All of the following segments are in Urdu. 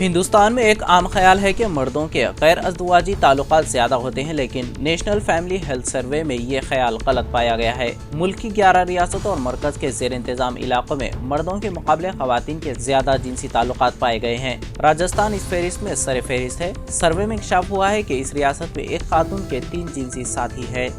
ہندوستان میں ایک عام خیال ہے کہ مردوں کے غیر ازدواجی تعلقات زیادہ ہوتے ہیں، لیکن نیشنل فیملی ہیلتھ سروے میں یہ خیال غلط پایا گیا ہے۔ ملک کی 11 ریاستوں اور مرکز کے زیر انتظام علاقوں میں مردوں کے مقابلے خواتین کے زیادہ جنسی تعلقات پائے گئے ہیں۔ راجستھان اس فہرست میں سر فہرست ہے۔ سروے میں انکشاف ہوا ہے کہ اس ریاست میں ایک خاتون کے 3 جنسی ساتھی ہیں۔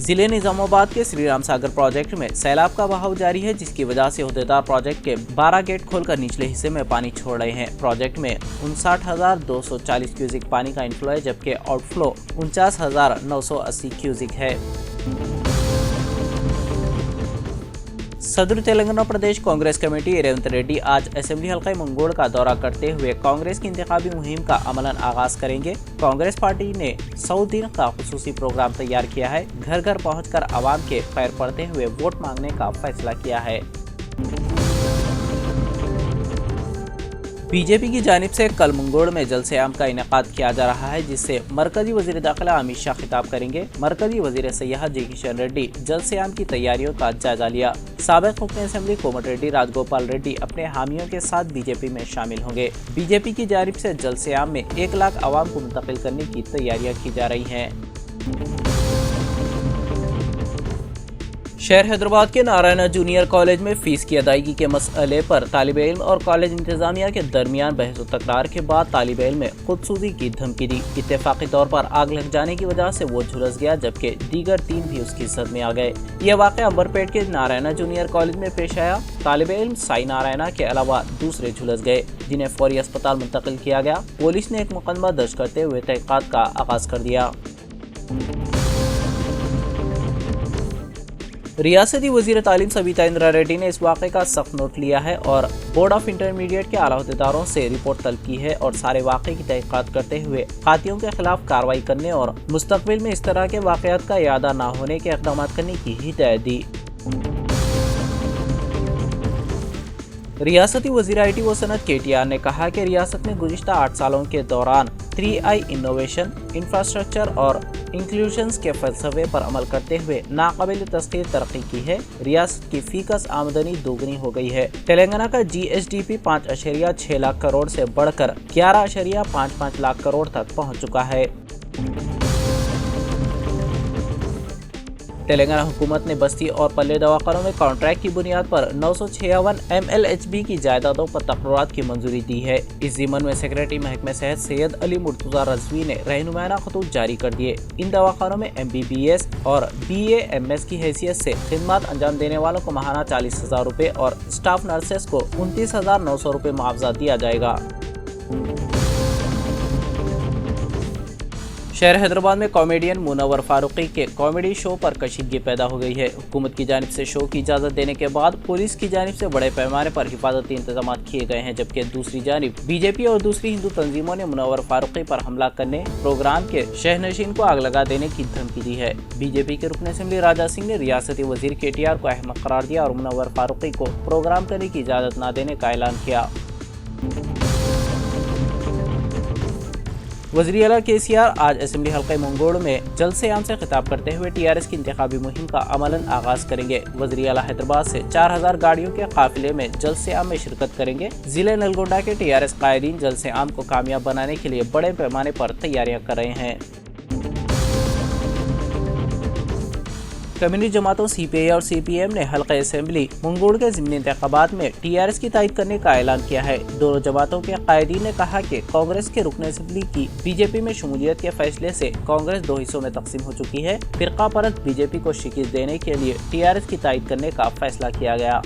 ضلع نظام آباد کے سری رام ساگر پروجیکٹ میں سیلاب کا بہاؤ جاری ہے، جس کی وجہ سے عہدیدار پروجیکٹ کے 12 گیٹ کھول کر نچلے حصے میں پانی چھوڑ رہے ہیں۔ پروجیکٹ میں 59,240 کیوسک پانی کا انفلو ہے، جبکہ آؤٹ فلو 49,980 کیوسک ہے۔ صدر تلنگانہ پردیش کانگریس کمیٹی ریونت ریڈی آج اسمبلی حلقہ منگوڑ کا دورہ کرتے ہوئے کانگریس کی انتخابی مہم کا عملاً آغاز کریں گے۔ کانگریس پارٹی نے 100 دن کا خصوصی پروگرام تیار کیا ہے۔ گھر گھر پہنچ کر عوام کے پیر پڑتے ہوئے ووٹ مانگنے کا فیصلہ کیا ہے۔ بی جے پی کی جانب سے کل منگوڑ میں جلسہ عام کا انعقاد کیا جا رہا ہے، جس سے مرکزی وزیر داخلہ امت شاہ خطاب کریں گے۔ مرکزی وزیر سیاحت جی کشن ریڈی جلسہ عام کی تیاریوں کا جائزہ لیا۔ سابق رکن اسمبلی کومٹ ریڈی راج گوپال ریڈی اپنے حامیوں کے ساتھ بی جے پی میں شامل ہوں گے۔ بی جے پی کی جانب سے جلسہ عام میں 1 لاکھ عوام کو منتقل کرنے کی تیاریاں کی جا رہی ہیں۔ شہر حیدرآباد کے نارائنا جونیئر کالج میں فیس کی ادائیگی کے مسئلے پر طالب علم اور کالج انتظامیہ کے درمیان بحث و تکرار کے بعد طالب علم نے خود سوزی کی دھمکی دی۔ اتفاقی طور پر آگ لگ جانے کی وجہ سے وہ جھلس گیا، جبکہ دیگر 3 بھی اس کی زد میں آ گئے۔ یہ واقعہ امبرپیٹ کے نارائنا جونیئر کالج میں پیش آیا۔ طالب علم سائی نارائنا کے علاوہ دوسرے جھلس گئے، جنہیں فوری اسپتال منتقل کیا گیا۔ پولیس نے ایک مقدمہ درج کرتے ہوئے تحقیقات کا آغاز کر دیا۔ ریاستی وزیر تعلیم سبیتا اندرا ریڈی نے اس واقعے کا سخت نوٹ لیا ہے اور بورڈ آف انٹرمیڈیٹ کے اعلیٰ عہدیداروں سے رپورٹ طلب کی ہے اور سارے واقعے کی تحقیقات کرتے ہوئے قاتلوں کے خلاف کارروائی کرنے اور مستقبل میں اس طرح کے واقعات کا اعادہ نہ ہونے کے اقدامات کرنے کی ہدایت دی۔ ریاستی وزیر آئی ٹی و صنعت کے ٹی آر نے کہا کہ ریاست میں گزشتہ 8 سالوں کے دوران 3I انوویشن، انفراسٹرکچر اور انکلوژن کے فلسفے پر عمل کرتے ہوئے ناقابل تسخیر ترقی کی ہے۔ ریاست کی فی کس آمدنی دوگنی ہو گئی ہے۔ تلنگانہ کا G S D P 5.6 lakh crore سے بڑھ کر 11.55 لاکھ کروڑ تک پہنچ چکا ہے۔ تلنگانہ حکومت نے بستی اور پلے دواخانوں میں کانٹریکٹ کی بنیاد پر 956 MLHB کی جائیدادوں پر تقررات کی منظوری دی ہے۔ اس ضمن میں سیکریٹری محکمہ صحت سید علی مرتضی رضوی نے رہنمائانہ خطوط جاری کر دیے۔ ان دواخانوں میں MBBS اور BAMS کی حیثیت سے خدمات انجام دینے والوں کو ماہانہ 40,000 روپے اور اسٹاف نرسز کو 29,900 روپے معاوضہ دیا جائے گا۔ شہر حیدرآباد میں کامیڈین منور فاروقی کے کامیڈی شو پر کشیدگی پیدا ہو گئی ہے۔ حکومت کی جانب سے شو کی اجازت دینے کے بعد پولیس کی جانب سے بڑے پیمانے پر حفاظتی انتظامات کیے گئے ہیں، جبکہ دوسری جانب بی جے پی اور دوسری ہندو تنظیموں نے منور فاروقی پر حملہ کرنے، پروگرام کے شہنشین کو آگ لگا دینے کی دھمکی دی ہے۔ بی جے پی کے رکن اسمبلی راجا سنگھ نے ریاستی وزیر کے ٹی آر کو احمق قرار دیا اور منور فاروقی کو پروگرام کرنے کی اجازت نہ دینے کا اعلان کیا۔ وزیر اعلیٰ KCR آج اسمبلی حلقہ منگوڑ میں جلسہ عام سے خطاب کرتے ہوئے TRS کی انتخابی مہم کا عملاً آغاز کریں گے۔ وزیر اعلیٰ حیدرآباد سے 4,000 گاڑیوں کے قافلے میں جلسہ عام میں شرکت کریں گے۔ ضلع نلگونڈا کے TRS قائدین جلسہ عام کو کامیاب بنانے کے لیے بڑے پیمانے پر تیاریاں کر رہے ہیں۔ کمیونسٹ جماعتوں CPI اور CPM نے حلقہ اسمبلی منگوڑ کے ضمنی انتخابات میں TRS کی تائید کرنے کا اعلان کیا ہے۔ دونوں جماعتوں کے قائدین نے کہا کہ کانگریس کے رکن اسمبلی کی BJP میں شمولیت کے فیصلے سے کانگریس 2 حصوں میں تقسیم ہو چکی ہے۔ فرقہ پرست BJP کو شکست دینے کے لیے TRS کی تائید کرنے کا فیصلہ کیا گیا۔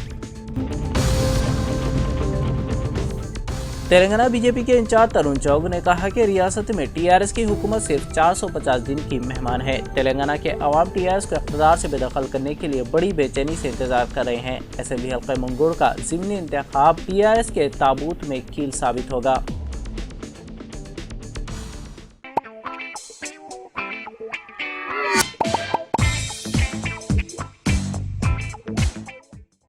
تلنگانہ BJP کے انچارج ترون چوگ نے کہا کہ ریاست میں TRS کی حکومت صرف 450 دن کی مہمان ہے۔ تلنگانہ کے عوام TRS کو اقتدار سے بے دخل کرنے کے لیے بڑی بے چینی سے انتظار کر رہے ہیں۔ اسمبلی حلقہ منگوڑ کا ضمنی انتخاب TRS کے تابوت میں کیل ثابت ہوگا۔